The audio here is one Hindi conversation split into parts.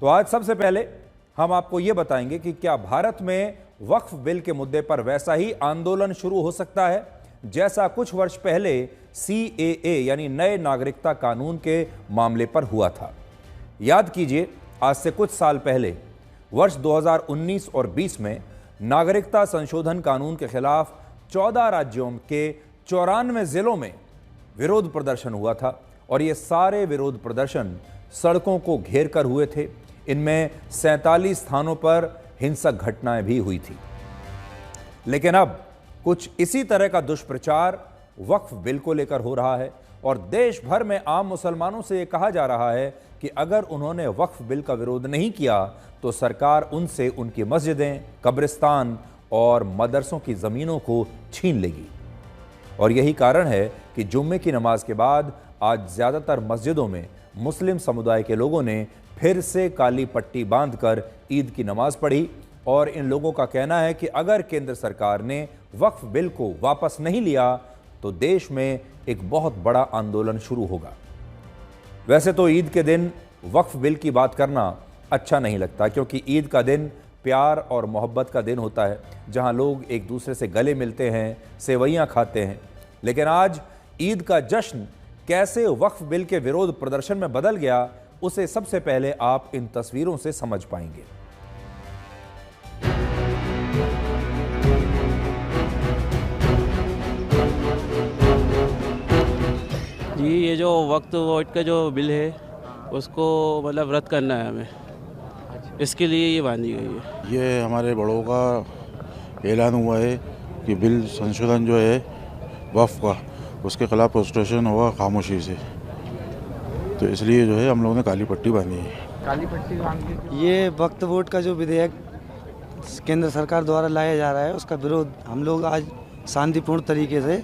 तो आज सबसे पहले हम आपको यह बताएंगे कि क्या भारत में वक्फ बिल के मुद्दे पर वैसा ही आंदोलन शुरू हो सकता है जैसा कुछ वर्ष पहले CAA यानी नए नागरिकता कानून के मामले पर हुआ था। याद कीजिए, आज से कुछ साल पहले वर्ष 2019 और 20 में नागरिकता संशोधन कानून के खिलाफ 14 राज्यों के 94 जिलों में विरोध प्रदर्शन हुआ था और ये सारे विरोध प्रदर्शन सड़कों को घेर कर हुए थे। इनमें 47 स्थानों पर हिंसक घटनाएं भी हुई थी। लेकिन अब कुछ इसी तरह का दुष्प्रचार वक्फ बिल को लेकर हो रहा है और देश भर में आम मुसलमानों से यह कहा जा रहा है कि अगर उन्होंने वक्फ बिल का विरोध नहीं किया तो सरकार उनसे उनकी मस्जिदें, कब्रिस्तान और मदरसों की ज़मीनों को छीन लेगी। और यही कारण है कि जुम्मे की नमाज के बाद आज ज़्यादातर मस्जिदों में मुस्लिम समुदाय के लोगों ने फिर से काली पट्टी बांधकर ईद की नमाज पढ़ी और इन लोगों का कहना है कि अगर केंद्र सरकार ने वक्फ बिल को वापस नहीं लिया तो देश में एक बहुत बड़ा आंदोलन शुरू होगा। वैसे तो ईद के दिन वक्फ बिल की बात करना अच्छा नहीं लगता, क्योंकि ईद का दिन प्यार और मोहब्बत का दिन होता है, जहां लोग एक दूसरे से गले मिलते हैं, सेवैयां खाते हैं। लेकिन आज ईद का जश्न कैसे वक्फ बिल के विरोध प्रदर्शन में बदल गया, उसे सबसे पहले आप इन तस्वीरों से समझ पाएंगे। जी, ये जो वक्त वोट का जो बिल है उसको मतलब रद्द करना है हमें, इसके लिए ये बांधी गई है। ये हमारे बड़ों का ऐलान हुआ है कि बिल संशोधन जो है वक्फ का, उसके खिलाफ प्रोटेस्टेशन होगा खामोशी से, तो इसलिए जो है हम लोगों ने काली पट्टी बांधी है। काली पट्टी बांधी। ये वक्फ बोर्ड का जो विधेयक केंद्र सरकार द्वारा लाया जा रहा है उसका विरोध हम लोग आज शांतिपूर्ण तरीके से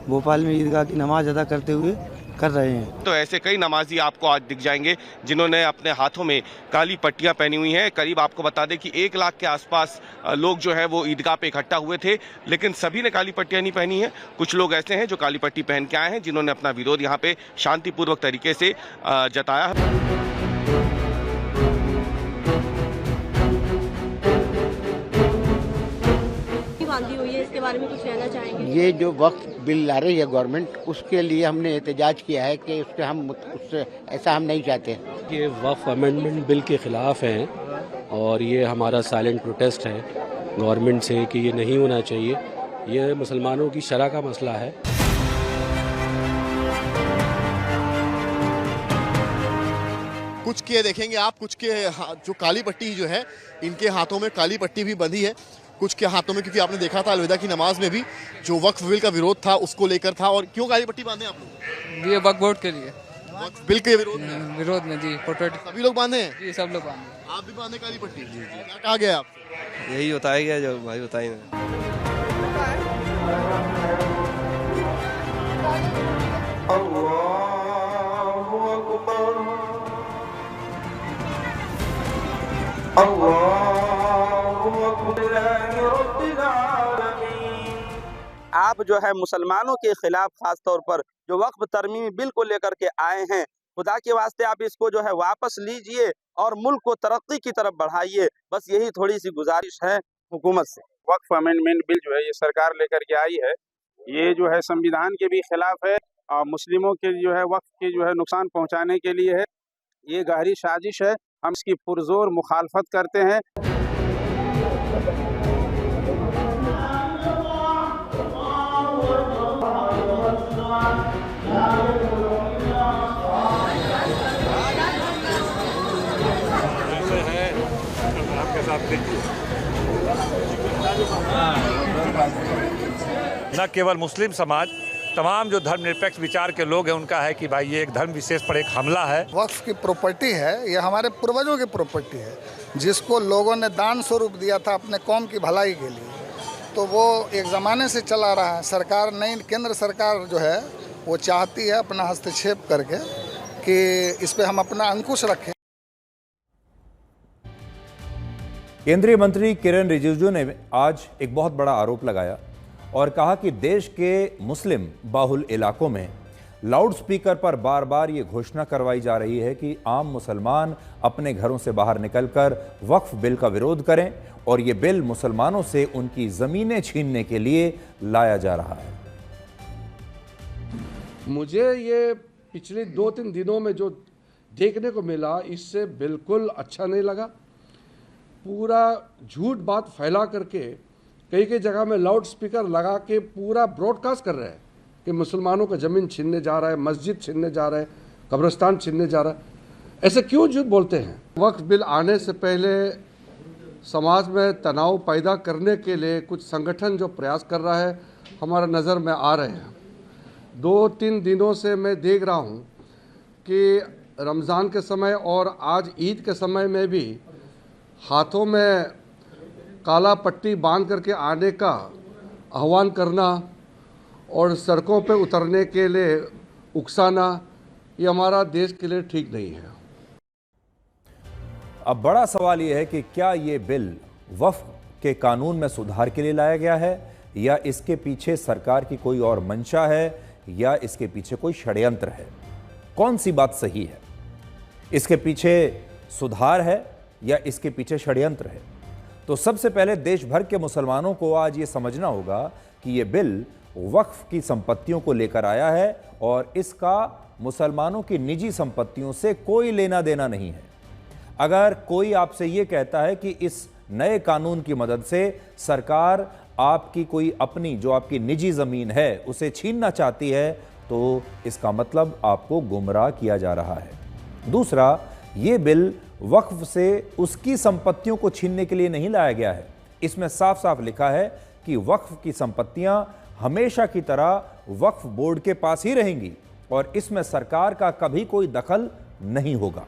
भोपाल में ईदगाह की नमाज अदा करते हुए कर रहे हैं। तो ऐसे कई नमाजी आपको आज दिख जाएंगे जिन्होंने अपने हाथों में काली पट्टियां पहनी हुई हैं। करीब आपको बता दें कि 1 लाख के आसपास लोग जो है वो ईदगाह पे इकट्ठा हुए थे, लेकिन सभी ने काली पट्टियां नहीं पहनी हैं। कुछ लोग ऐसे हैं जो काली पट्टी पहन के आए हैं, जिन्होंने अपना विरोध यहाँ पे शांतिपूर्वक तरीके से जताया है। बांधी हुई है, इसके बारे में कुछ कहना चाहेंगे? ये जो वक्फ बिल ला रही है गवर्नमेंट, उसके लिए हमने एहतजाज किया है कि उसके हम उससे ऐसा हम नहीं चाहते। ये वक्फ अमेंडमेंट बिल के खिलाफ हैं और ये हमारा साइलेंट प्रोटेस्ट है गवर्नमेंट से कि ये नहीं होना चाहिए। ये मुसलमानों की शरह का मसला है। कुछ के देखेंगे आप, कुछ के जो काली पट्टी जो है, इनके हाथों में काली पट्टी भी बंधी है, कुछ के हाथों में, क्योंकि आपने देखा था अलविदा की नमाज में भी जो वक्फ बिल का विरोध था उसको लेकर था। और क्यों काली पट्टी बांधे आप लोग? ये वक्फ बोर्ड के लिए, वक्फ बिल के विरोध में जी, सभी लोग बांधे हैं जी, सब लोग बांधे। आप भी बांधे काली पट्टी? क्या कहा गया आप? यही बताया गया जो भाई बताइए। आप जो है मुसलमानों के खिलाफ खास तौर पर जो वक्फ तरमीमी बिल को लेकर के आए हैं, खुदा के वास्ते आप इसको जो है वापस लीजिए और मुल्क को तरक्की की तरफ बढ़ाइए। बस यही थोड़ी सी गुजारिश है हुकूमत से। वक्फ अमेंडमेंट बिल जो है ये सरकार लेकर के आई है, ये जो है संविधान के भी खिलाफ है और मुस्लिमों के जो है वक्फ के जो है नुकसान पहुंचाने के लिए है। ये गहरी साजिश है, हम इसकी पुरजोर मुखालफत करते हैं। न केवल मुस्लिम समाज, तमाम जो धर्मनिरपेक्ष विचार के लोग हैं उनका है कि भाई ये एक धर्म विशेष पर एक हमला है। वक्फ की प्रॉपर्टी है, ये हमारे पूर्वजों की प्रॉपर्टी है, जिसको लोगों ने दान स्वरूप दिया था अपने कौम की भलाई के लिए। तो वो एक ज़माने से चला रहा है। सरकार नई केंद्र सरकार जो है वो चाहती है अपना हस्तक्षेप करके कि इस पे हम अपना अंकुश रखें। केंद्रीय मंत्री किरण रिजिजू ने आज एक बहुत बड़ा आरोप लगाया और कहा कि देश के मुस्लिम बाहुल इलाकों में लाउडस्पीकर पर बार बार ये घोषणा करवाई जा रही है कि आम मुसलमान अपने घरों से बाहर निकलकर वक्फ बिल का विरोध करें और ये बिल मुसलमानों से उनकी जमीनें छीनने के लिए लाया जा रहा है। मुझे ये पिछले 2-3 दिनों में जो देखने को मिला, इससे बिल्कुल अच्छा नहीं लगा। पूरा झूठ बात फैला करके कई कई जगह में लाउड स्पीकर लगा के पूरा ब्रॉडकास्ट कर रहे हैं कि मुसलमानों का ज़मीन छीनने जा रहा है, मस्जिद छीनने जा रहा है, कब्रिस्तान छीनने जा रहा है। ऐसे क्यों झूठ बोलते हैं? वक्फ बिल आने से पहले समाज में तनाव पैदा करने के लिए कुछ संगठन जो प्रयास कर रहा है, हमारा नज़र में आ रहे हैं। 2-3 दिनों से मैं देख रहा हूँ कि रमज़ान के समय और आज ईद के समय में भी हाथों में काला पट्टी बांध करके आने का आह्वान करना और सड़कों पर उतरने के लिए उकसाना, ये हमारा देश के लिए ठीक नहीं है। अब बड़ा सवाल यह है कि क्या ये बिल वक्फ के कानून में सुधार के लिए लाया गया है या इसके पीछे सरकार की कोई और मंशा है या इसके पीछे कोई षड्यंत्र है? कौन सी बात सही है? इसके पीछे सुधार है या इसके पीछे षड्यंत्र है? तो सबसे पहले देश भर के मुसलमानों को आज ये समझना होगा कि ये बिल वक्फ की संपत्तियों को लेकर आया है और इसका मुसलमानों की निजी संपत्तियों से कोई लेना देना नहीं है। अगर कोई आपसे ये कहता है कि इस नए कानून की मदद से सरकार आपकी कोई अपनी जो आपकी निजी ज़मीन है उसे छीनना चाहती है, तो इसका मतलब आपको गुमराह किया जा रहा है। दूसरा, ये बिल वक्फ से उसकी संपत्तियों को छीनने के लिए नहीं लाया गया है। इसमें साफ साफ लिखा है कि वक्फ की संपत्तियां हमेशा की तरह वक्फ बोर्ड के पास ही रहेंगी और इसमें सरकार का कभी कोई दखल नहीं होगा।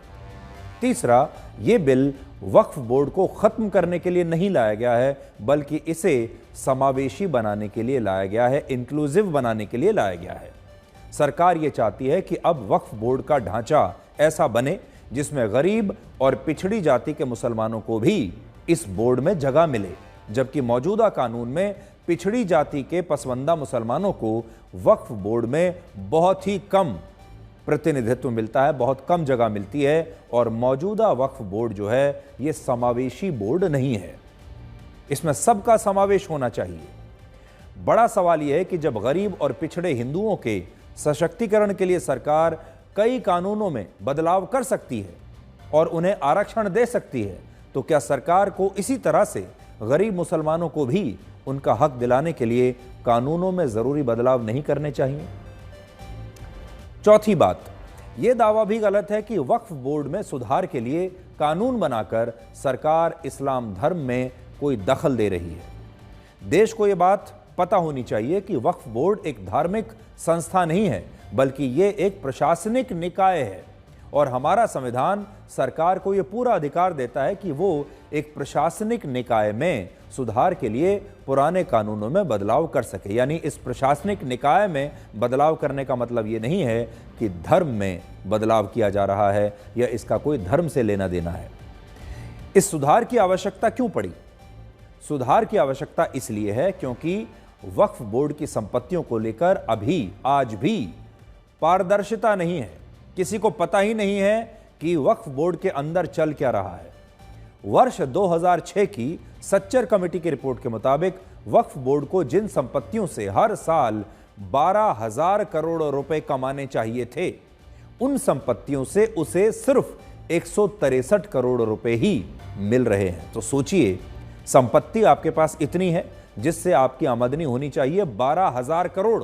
तीसरा, ये बिल वक्फ बोर्ड को खत्म करने के लिए नहीं लाया गया है, बल्कि इसे समावेशी बनाने के लिए लाया गया है, इंक्लूसिव बनाने के लिए लाया गया है। सरकार ये चाहती है कि अब वक्फ बोर्ड का ढांचा ऐसा बने जिसमें गरीब और पिछड़ी जाति के मुसलमानों को भी इस बोर्ड में जगह मिले, जबकि मौजूदा कानून में पिछड़ी जाति के पसवंदा मुसलमानों को वक्फ बोर्ड में बहुत ही कम प्रतिनिधित्व मिलता है, बहुत कम जगह मिलती है और मौजूदा वक्फ बोर्ड जो है ये समावेशी बोर्ड नहीं है। इसमें सबका समावेश होना चाहिए। बड़ा सवाल यह है कि जब गरीब और पिछड़े हिंदुओं के सशक्तिकरण के लिए सरकार कई कानूनों में बदलाव कर सकती है और उन्हें आरक्षण दे सकती है, तो क्या सरकार को इसी तरह से गरीब मुसलमानों को भी उनका हक दिलाने के लिए कानूनों में जरूरी बदलाव नहीं करने चाहिए? चौथी बात, यह दावा भी गलत है कि वक्फ बोर्ड में सुधार के लिए कानून बनाकर सरकार इस्लाम धर्म में कोई दखल दे रही है। देश को यह बात पता होनी चाहिए कि वक्फ बोर्ड एक धार्मिक संस्था नहीं है, बल्कि ये एक प्रशासनिक निकाय है और हमारा संविधान सरकार को यह पूरा अधिकार देता है कि वो एक प्रशासनिक निकाय में सुधार के लिए पुराने कानूनों में बदलाव कर सके। यानी इस प्रशासनिक निकाय में बदलाव करने का मतलब ये नहीं है कि धर्म में बदलाव किया जा रहा है या इसका कोई धर्म से लेना देना है। इस सुधार की आवश्यकता क्यों पड़ी? सुधार की आवश्यकता इसलिए है क्योंकि वक्फ बोर्ड की संपत्तियों को लेकर अभी आज भी पारदर्शिता नहीं है। किसी को पता ही नहीं है कि वक्फ बोर्ड के अंदर चल क्या रहा है। वर्ष 2006 की सच्चर कमेटी की रिपोर्ट के मुताबिक वक्फ बोर्ड को जिन संपत्तियों से हर साल 12,000 करोड़ रुपए कमाने चाहिए थे, उन संपत्तियों से उसे सिर्फ 163 करोड़ रुपए ही मिल रहे हैं। तो सोचिए, संपत्ति आपके पास इतनी है जिससे आपकी आमदनी होनी चाहिए 12,000 करोड़,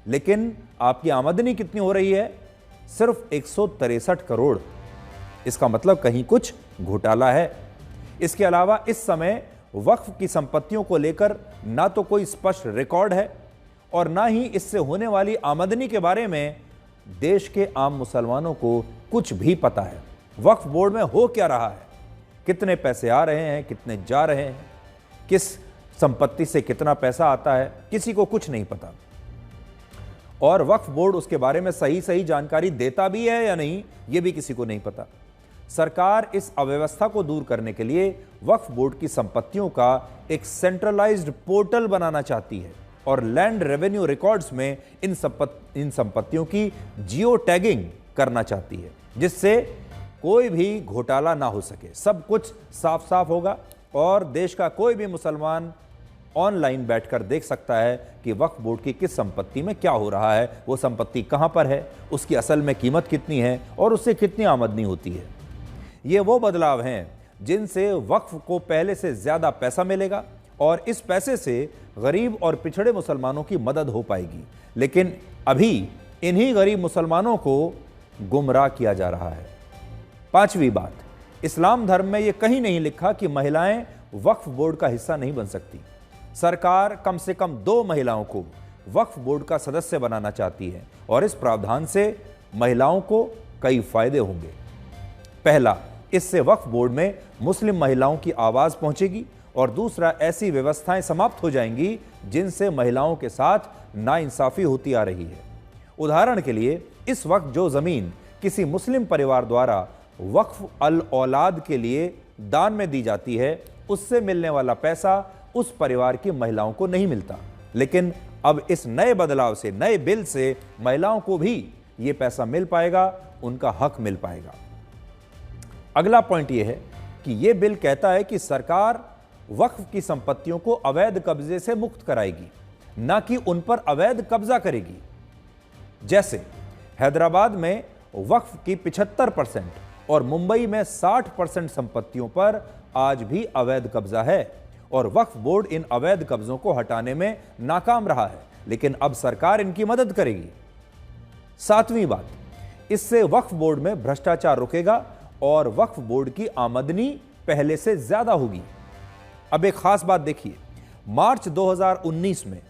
लेकिन आपकी आमदनी कितनी हो रही है? सिर्फ 163 करोड़। इसका मतलब कहीं कुछ घोटाला है। इसके अलावा इस समय वक्फ की संपत्तियों को लेकर ना तो कोई स्पष्ट रिकॉर्ड है और ना ही इससे होने वाली आमदनी के बारे में देश के आम मुसलमानों को कुछ भी पता है। वक्फ बोर्ड में हो क्या रहा है, कितने पैसे आ रहे हैं, कितने जा रहे हैं, किस संपत्ति से कितना पैसा आता है, किसी को कुछ नहीं पता। और वक्फ बोर्ड उसके बारे में सही जानकारी देता भी है या नहीं, यह भी किसी को नहीं पता। सरकार इस अव्यवस्था को दूर करने के लिए वक्फ बोर्ड की संपत्तियों का एक सेंट्रलाइज्ड पोर्टल बनाना चाहती है और लैंड रेवेन्यू रिकॉर्ड्स में इन संपत्तियों की जियो टैगिंग करना चाहती है, जिससे कोई भी घोटाला ना हो सके, सब कुछ साफ साफ होगा और देश का कोई भी मुसलमान ऑनलाइन बैठकर देख सकता है कि वक्फ बोर्ड की किस संपत्ति में क्या हो रहा है, वो संपत्ति कहां पर है, उसकी असल में कीमत कितनी है और उससे कितनी आमदनी होती है। ये वो बदलाव हैं जिनसे वक्फ को पहले से ज्यादा पैसा मिलेगा और इस पैसे से गरीब और पिछड़े मुसलमानों की मदद हो पाएगी। लेकिन अभी इन्हीं गरीब मुसलमानों को गुमराह किया जा रहा है। पांचवी बात, इस्लाम धर्म में यह कहीं नहीं लिखा कि महिलाएं वक्फ बोर्ड का हिस्सा नहीं बन सकती। सरकार कम से कम 2 महिलाओं को वक्फ बोर्ड का सदस्य बनाना चाहती है और इस प्रावधान से महिलाओं को कई फायदे होंगे। पहला, इससे वक्फ बोर्ड में मुस्लिम महिलाओं की आवाज पहुंचेगी और दूसरा, ऐसी व्यवस्थाएं समाप्त हो जाएंगी जिनसे महिलाओं के साथ नाइंसाफी होती आ रही है। उदाहरण के लिए, इस वक्त जो जमीन किसी मुस्लिम परिवार द्वारा वक्फ अल औलाद के लिए दान में दी जाती है, उससे मिलने वाला पैसा उस परिवार की महिलाओं को नहीं मिलता। लेकिन अब इस नए बदलाव से, नए बिल से महिलाओं को भी यह पैसा मिल पाएगा, उनका हक मिल पाएगा। अगला पॉइंट यह है कि यह बिल कहता है कि सरकार वक्फ की संपत्तियों को अवैध कब्जे से मुक्त कराएगी, ना कि उन पर अवैध कब्जा करेगी। जैसे हैदराबाद में वक्फ की 75% और मुंबई में 60% संपत्तियों पर आज भी अवैध कब्जा है और वक्फ बोर्ड इन अवैध कब्जों को हटाने में नाकाम रहा है, लेकिन अब सरकार इनकी मदद करेगी। 7वीं बात, इससे वक्फ बोर्ड में भ्रष्टाचार रुकेगा और वक्फ बोर्ड की आमदनी पहले से ज्यादा होगी। अब एक खास बात देखिए, मार्च 2019 में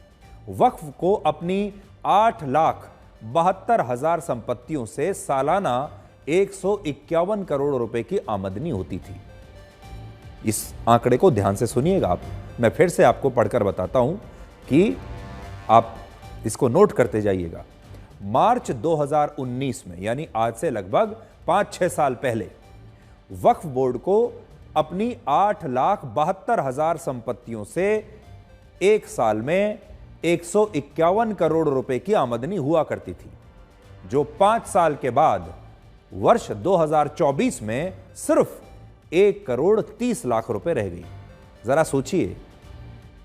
वक्फ को अपनी 8,72,000 संपत्तियों से सालाना 151 करोड़ रुपए की आमदनी होती थी। इस आंकड़े को ध्यान से सुनिएगा आप, मैं फिर से आपको पढ़कर बताता हूं कि आप इसको नोट करते जाइएगा। मार्च 2019 में, यानी आज से लगभग 5-6 साल पहले, वक्फ बोर्ड को अपनी 8,72,000 संपत्तियों से एक साल में 151 करोड़ रुपए की आमदनी हुआ करती थी, जो 5 साल के बाद वर्ष 2024 में सिर्फ 1,30,00,000 रुपए रह गई। जरा सोचिए,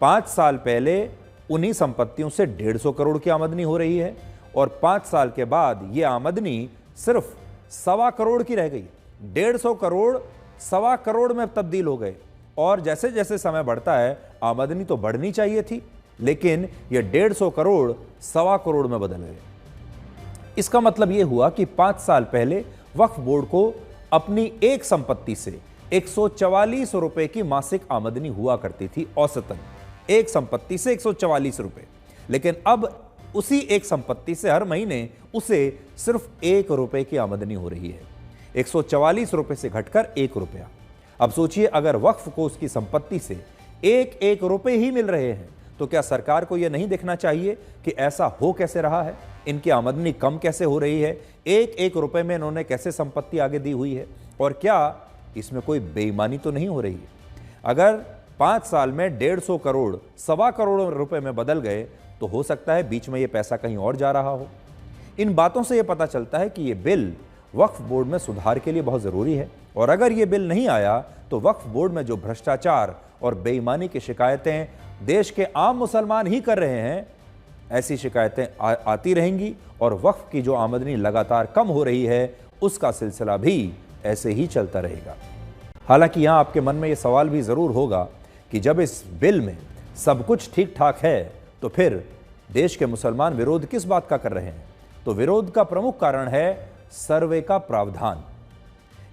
5 साल पहले उन्हीं संपत्तियों से 150 करोड़ की आमदनी हो रही है और 5 साल के बाद यह आमदनी सिर्फ 1.25 करोड़ की रह गई। 150 करोड़ 1.25 करोड़ में तब्दील हो गए और जैसे जैसे समय बढ़ता है आमदनी तो बढ़नी चाहिए थी, लेकिन यह 150 करोड़ 1.25 करोड़ में बदल गए। इसका मतलब यह हुआ कि 5 साल पहले वक्फ बोर्ड को अपनी एक संपत्ति से 144 रुपए की मासिक आमदनी हुआ करती थी, औसतन एक संपत्ति से 144 रुपए, लेकिन अब उसी एक संपत्ति से हर महीने उसे सिर्फ 1 रुपए की आमदनी हो रही है। 144 रुपए से घटकर 1 रुपया। अब सोचिए, अगर वक्फ को उसकी संपत्ति से 1 रुपए ही मिल रहे हैं तो क्या सरकार को यह नहीं देखना चाहिए कि ऐसा हो कैसे रहा है, इनकी आमदनी कम कैसे हो रही है, 1 रुपए में इन्होंने कैसे संपत्ति आगे दी हुई है और क्या इसमें कोई बेईमानी तो नहीं हो रही है। अगर 5 साल में 150 करोड़ 1.25 करोड़ रुपए में बदल गए तो हो सकता है बीच में यह पैसा कहीं और जा रहा हो। इन बातों से यह पता चलता है कि यह बिल वक्फ बोर्ड में सुधार के लिए बहुत ज़रूरी है और अगर यह बिल नहीं आया तो वक्फ बोर्ड में जो भ्रष्टाचार और बेईमानी की शिकायतें देश के आम मुसलमान ही कर रहे हैं, ऐसी शिकायतें आती रहेंगी और वक्फ की जो आमदनी लगातार कम हो रही है उसका सिलसिला भी ऐसे ही चलता रहेगा। हालांकि यहाँ आपके मन में ये सवाल भी ज़रूर होगा कि जब इस बिल में सब कुछ ठीक ठाक है तो फिर देश के मुसलमान विरोध किस बात का कर रहे हैं। तो विरोध का प्रमुख कारण है सर्वे का प्रावधान।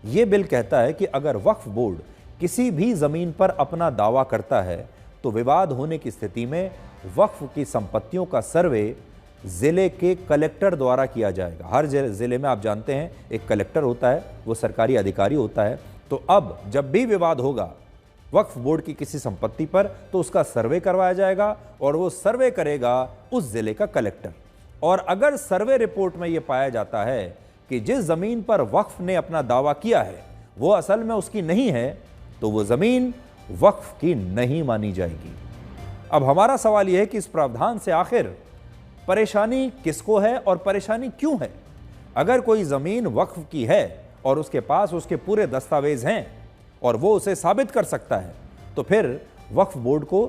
यह बिल कहता है कि अगर वक्फ बोर्ड किसी भी जमीन पर अपना दावा करता है तो विवाद होने की स्थिति में वक्फ की संपत्तियों का सर्वे जिले के कलेक्टर द्वारा किया जाएगा। हर जिले में आप जानते हैं एक कलेक्टर होता है, वो सरकारी अधिकारी होता है। तो अब जब भी विवाद होगा वक्फ बोर्ड की किसी संपत्ति पर तो उसका सर्वे करवाया जाएगा और वो सर्वे करेगा उस जिले का कलेक्टर। और अगर सर्वे रिपोर्ट में यह पाया जाता है कि जिस जमीन पर वक्फ ने अपना दावा किया है वो असल में उसकी नहीं है तो वो जमीन वक्फ की नहीं मानी जाएगी। अब हमारा सवाल यह है कि इस प्रावधान से आखिर परेशानी किसको है और परेशानी क्यों है? अगर कोई जमीन वक्फ की है और उसके पास उसके पूरे दस्तावेज हैं और वो उसे साबित कर सकता है, तो फिर वक्फ बोर्ड को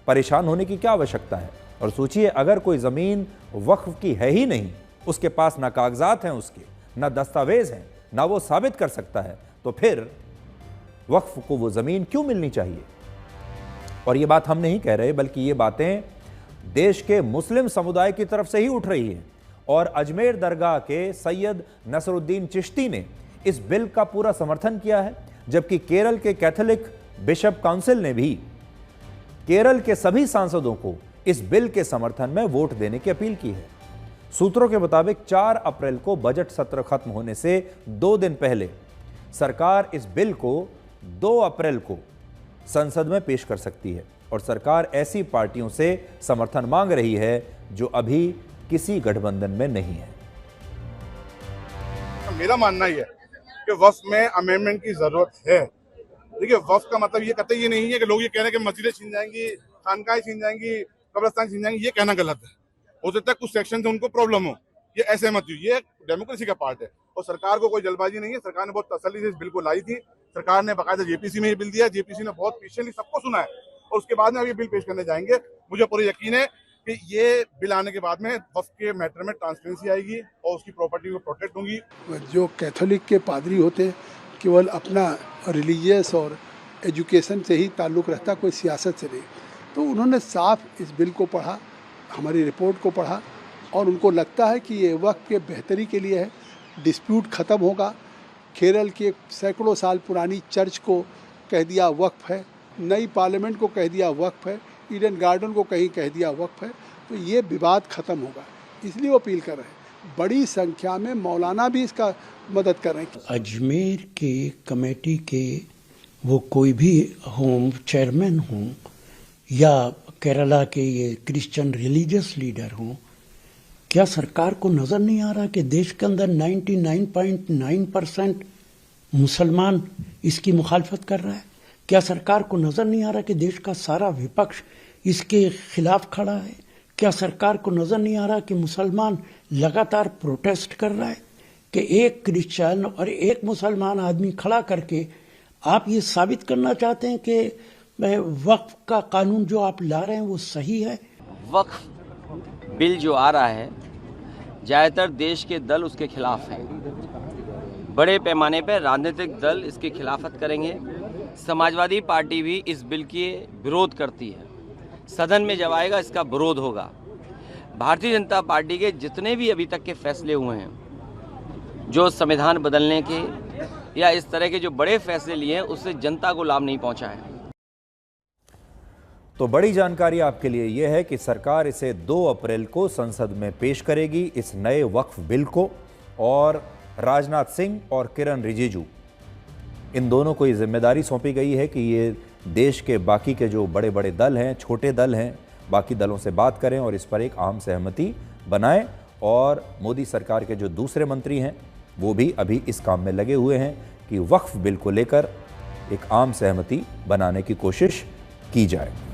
परेशान होने की क्या आवश्यकता है? और सोचिए, अगर कोई जमीन वक्फ की है ही नहीं, उसके पास ना कागजात हैं, उसके ना दस्तावेज हैं, ना वो साबित कर सकता है, तो फिर वक्फ को वो जमीन क्यों मिलनी चाहिए? और ये बात हम नहीं कह रहे, बल्कि ये बातें देश के मुस्लिम समुदाय की तरफ से ही उठ रही है। और अजमेर दरगाह के सैयद नसरुद्दीन चिश्ती ने इस बिल का पूरा समर्थन किया है, जबकि केरल के कैथोलिक बिशप काउंसिल ने भी केरल के सभी सांसदों को इस बिल के समर्थन में वोट देने की अपील की है। सूत्रों के मुताबिक 4 अप्रैल को बजट सत्र खत्म होने से 2 दिन पहले सरकार इस बिल को 2 अप्रैल को संसद में पेश कर सकती है। और सरकार ऐसी पार्टियों से समर्थन मांग रही है जो अभी किसी गठबंधन में नहीं है। मेरा मानना ही है कि वक्फ में अमेंडमेंट की जरूरत है। देखिए, वक्फ का मतलब ये कहते ये नहीं है कि लोग ये कह रहे हैं कि मस्जिदें छीन जाएंगी, खानकाएं छीन जाएंगी, कब्रिस्तान छीन जाएंगी। ये कहना गलत है। हो सकता है कुछ सेक्शन से उनको प्रॉब्लम हो, ये ऐसे मत। ये डेमोक्रेसी का पार्ट है और सरकार को कोई जल्दबाजी नहीं है। सरकार ने बहुत तसल्ली से इस बिल को लाई थी। सरकार ने बाकायदा जेपीसी में ये बिल दिया। जेपीसी ने बहुत पेशेंटली सबको सुना है और उसके बाद में अब ये बिल पेश करने जाएंगे। मुझे पूरा यकीन है कि ये बिल आने के बाद में वक्फ के मैटर में ट्रांसपेरेंसी आएगी और उसकी प्रॉपर्टी को प्रोटेक्ट होंगी। जो कैथोलिक के पादरी होते हैं, केवल अपना रिलीजियस और एजुकेशन से ही ताल्लुक़ रहता, कोई सियासत से नहीं। तो उन्होंने साफ इस बिल को पढ़ा, हमारी रिपोर्ट को पढ़ा और उनको लगता है कि ये वक्फ के बेहतरी के लिए है। डिस्प्यूट ख़त्म होगा। केरल की सैकड़ों साल पुरानी चर्च को कह दिया वक्फ है, नई पार्लियामेंट को कह दिया वक्फ है, ईडन गार्डन को कहीं कह दिया वक्फ है। तो ये विवाद ख़त्म होगा, इसलिए वो अपील कर रहे हैं। बड़ी संख्या में मौलाना भी इसका मदद कर रहे हैं। अजमेर के कमेटी के वो कोई भी हों, चेयरमैन हों या केरला के ये क्रिश्चियन रिलीजियस लीडर हों, क्या सरकार को नज़र नहीं आ रहा कि देश के अंदर 99.9% मुसलमान इसकी मुखालफत कर रहा है? क्या सरकार को नज़र नहीं आ रहा कि देश का सारा विपक्ष इसके खिलाफ खड़ा है? क्या सरकार को नज़र नहीं आ रहा कि मुसलमान लगातार प्रोटेस्ट कर रहा है? कि एक क्रिश्चियन और एक मुसलमान आदमी खड़ा करके आप ये साबित करना चाहते हैं कि वक्फ का कानून जो आप ला रहे हैं वो सही है? वक्फ बिल जो आ रहा है, ज़्यादातर देश के दल उसके खिलाफ हैं। बड़े पैमाने पर राजनीतिक दल इसकी खिलाफत करेंगे। समाजवादी पार्टी भी इस बिल के विरोध करती है। सदन में जब आएगा इसका विरोध होगा। भारतीय जनता पार्टी के जितने भी अभी तक के फैसले हुए हैं, जो संविधान बदलने के या इस तरह के जो बड़े फैसले लिए हैं, उससे जनता को लाभ नहीं पहुंचा है। तो बड़ी जानकारी आपके लिए यह है कि सरकार इसे 2 अप्रैल को संसद में पेश करेगी, इस नए वक्फ बिल को। और राजनाथ सिंह और किरण रिजिजू, इन दोनों को ये जिम्मेदारी सौंपी गई है कि ये देश के बाकी के जो बड़े बड़े दल हैं, छोटे दल हैं, बाकी दलों से बात करें और इस पर एक आम सहमति बनाएं। और मोदी सरकार के जो दूसरे मंत्री हैं वो भी अभी इस काम में लगे हुए हैं कि वक्फ बिल को लेकर एक आम सहमति बनाने की कोशिश की जाए।